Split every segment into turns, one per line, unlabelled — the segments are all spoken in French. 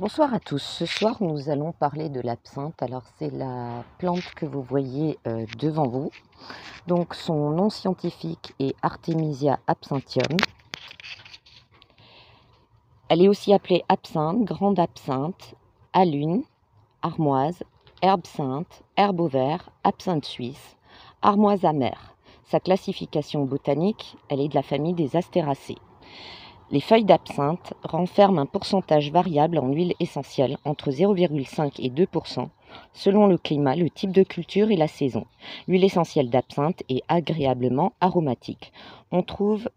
Bonsoir à tous. Ce soir, nous allons parler de l'absinthe. Alors, c'est la plante que vous voyez devant vous. Donc, son nom scientifique est Artemisia absinthium. Elle est aussi appelée absinthe, grande absinthe, alune, armoise, herbe sainte, herbe au vert, absinthe suisse, armoise amère. Sa classification botanique, elle est de la famille des Astéracées. Les feuilles d'absinthe renferment un pourcentage variable en huile essentielle, entre 0,5 et 2%, selon le climat, le type de culture et la saison. L'huile essentielle d'absinthe est agréablement aromatique. On trouve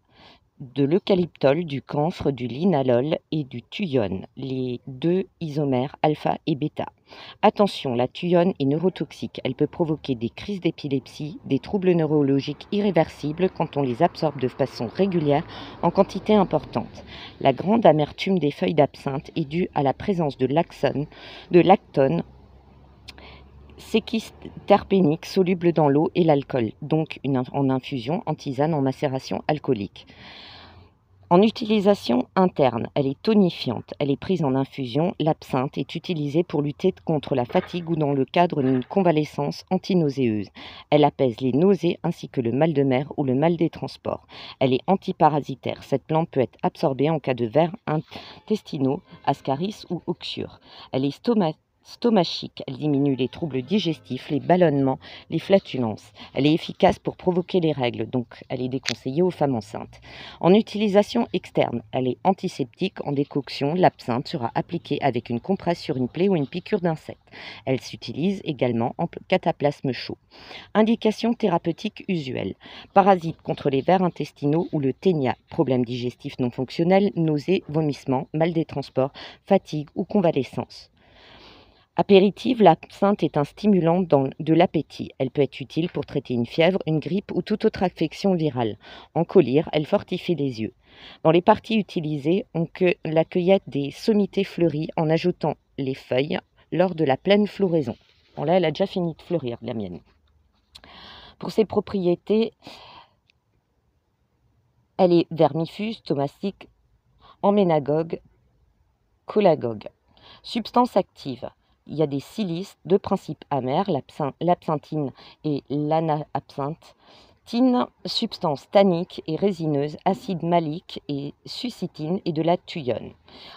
de l'eucalyptol, du camphre, du linalol et du thuyone, les deux isomères alpha et bêta. Attention, la thuyone est neurotoxique. Elle peut provoquer des crises d'épilepsie, des troubles neurologiques irréversibles quand on les absorbe de façon régulière en quantité importante. La grande amertume des feuilles d'absinthe est due à la présence de lactone séquiterpénique soluble dans l'eau et l'alcool, donc en infusion, en tisane, en macération alcoolique. En utilisation interne, elle est tonifiante, elle est prise en infusion. L'absinthe est utilisée pour lutter contre la fatigue ou dans le cadre d'une convalescence antinauséeuse. Elle apaise les nausées ainsi que le mal de mer ou le mal des transports. Elle est antiparasitaire. Cette plante peut être absorbée en cas de vers intestinaux, ascaris ou oxyure. Elle est stomachique, elle diminue les troubles digestifs, les ballonnements, les flatulences. Elle est efficace pour provoquer les règles, donc elle est déconseillée aux femmes enceintes. En utilisation externe, elle est antiseptique. En décoction, l'absinthe sera appliquée avec une compresse sur une plaie ou une piqûre d'insecte. Elle s'utilise également en cataplasme chaud. Indication thérapeutique usuelle. Parasite contre les vers intestinaux ou le ténia, problèmes digestifs non fonctionnels, nausées, vomissements, mal des transports, fatigue ou convalescence. Apéritive, l'absinthe est un stimulant de l'appétit. Elle peut être utile pour traiter une fièvre, une grippe ou toute autre affection virale. En collyre, elle fortifie les yeux. Dans les parties utilisées, on la cueillette des sommités fleuries en ajoutant les feuilles lors de la pleine floraison. Bon là, elle a déjà fini de fleurir, la mienne. Pour ses propriétés, elle est vermifuge, stomachique, emménagogue, cholagogue. Substance active. Il y a des silices, deux principes amers, l'absinthine et l'anabsinthe. Substance tannique et résineuse, acide malique et succitine et de la thuyone.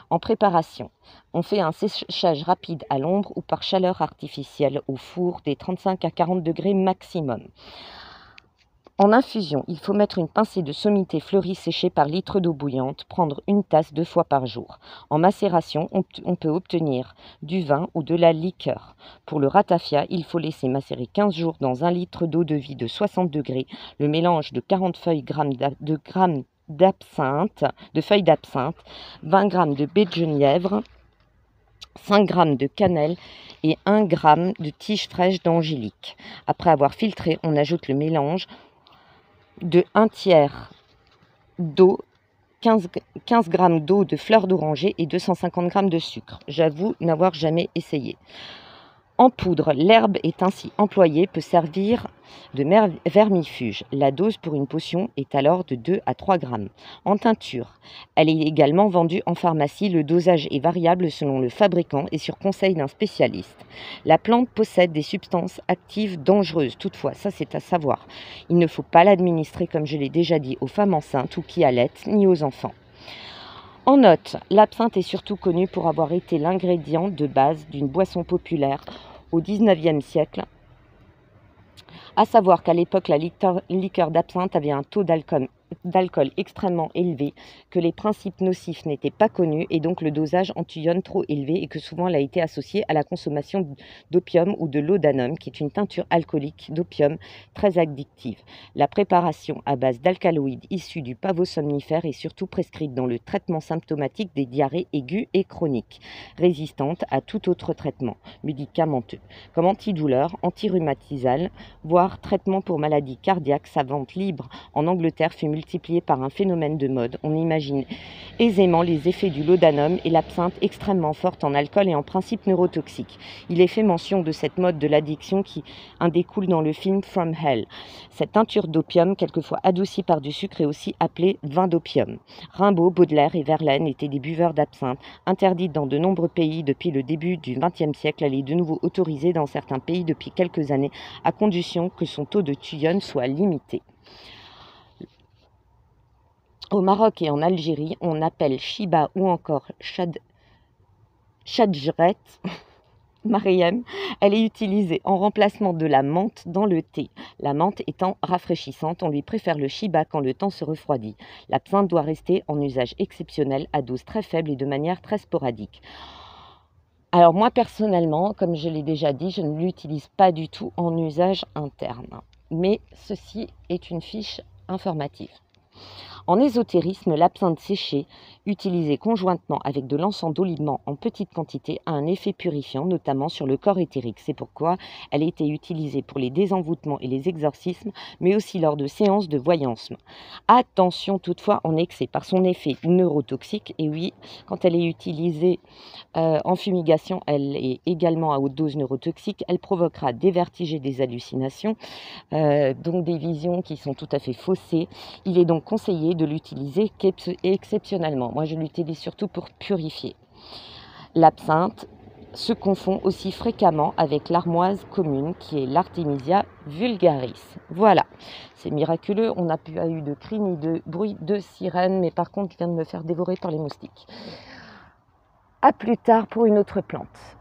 En préparation, on fait un séchage rapide à l'ombre ou par chaleur artificielle au four des 35 à 40 degrés maximum. En infusion, il faut mettre une pincée de sommité fleurie séchée par litre d'eau bouillante, prendre une tasse 2 fois par jour. En macération, on peut obtenir du vin ou de la liqueur. Pour le ratafia, il faut laisser macérer 15 jours dans 1 litre d'eau de vie de 60 degrés. Le mélange de 40 feuilles de feuilles d'absinthe, 20 g de baie de genièvre, 5 g de cannelle et 1 g de tige fraîche d'angélique. Après avoir filtré, on ajoute le mélange de 1/3 d'eau, 15 g d'eau de fleurs d'oranger et 250 g de sucre. J'avoue n'avoir jamais essayé. En poudre, l'herbe est ainsi employée, peut servir de vermifuge. La dose pour une potion est alors de 2 à 3 g. En teinture, elle est également vendue en pharmacie. Le dosage est variable selon le fabricant et sur conseil d'un spécialiste. La plante possède des substances actives dangereuses. Toutefois, ça c'est à savoir. Il ne faut pas l'administrer, comme je l'ai déjà dit, aux femmes enceintes ou qui allaitent, ni aux enfants. En note, l'absinthe est surtout connue pour avoir été l'ingrédient de base d'une boisson populaire au XIXe siècle. À savoir qu'à l'époque, la liqueur d'absinthe avait un taux d'alcool extrêmement élevé, que les principes nocifs n'étaient pas connus et donc le dosage en thuyone trop élevé, et que souvent elle a été associée à la consommation d'opium ou de laudanum, qui est une teinture alcoolique d'opium très addictive. La préparation à base d'alcaloïdes issus du pavot somnifère est surtout prescrite dans le traitement symptomatique des diarrhées aiguës et chroniques, résistantes à tout autre traitement médicamenteux, comme antidouleur, antirhumatisal, voire traitement pour maladies cardiaques. Sa vente libre en Angleterre fut multipliés par un phénomène de mode. On imagine aisément les effets du laudanum et l'absinthe extrêmement forte en alcool et en principe neurotoxique. Il est fait mention de cette mode de l'addiction qui en découle dans le film From Hell. Cette teinture d'opium, quelquefois adoucie par du sucre, est aussi appelée vin d'opium. Rimbaud, Baudelaire et Verlaine étaient des buveurs d'absinthe. Interdite dans de nombreux pays depuis le début du XXe siècle, elle est de nouveau autorisée dans certains pays depuis quelques années, à condition que son taux de tuyonne soit limité. Au Maroc et en Algérie, on appelle chiba ou encore chadjret, Mariem. Elle est utilisée en remplacement de la menthe dans le thé. La menthe étant rafraîchissante, on lui préfère le chiba quand le temps se refroidit. L'absinthe doit rester en usage exceptionnel, à dose très faible et de manière très sporadique. Alors moi personnellement, comme je l'ai déjà dit, je ne l'utilise pas du tout en usage interne. Mais ceci est une fiche informative. En ésotérisme, l'absinthe séchée, utilisée conjointement avec de l'encens d'olive en petite quantité, a un effet purifiant, notamment sur le corps éthérique. C'est pourquoi elle a été utilisée pour les désenvoûtements et les exorcismes, mais aussi lors de séances de voyance. Attention toutefois en excès, par son effet neurotoxique. Et oui, quand elle est utilisée en fumigation, elle est également à haute dose neurotoxique. Elle provoquera des vertiges et des hallucinations, donc des visions qui sont tout à fait faussées. Il est donc conseillé de l'utiliser exceptionnellement. Moi, je l'utilise surtout pour purifier. L'absinthe se confond aussi fréquemment avec l'armoise commune, qui est l'Artemisia vulgaris. Voilà, c'est miraculeux. On n'a pas eu de cris ni de bruit de sirène, mais par contre, je viens de me faire dévorer par les moustiques. À plus tard pour une autre plante.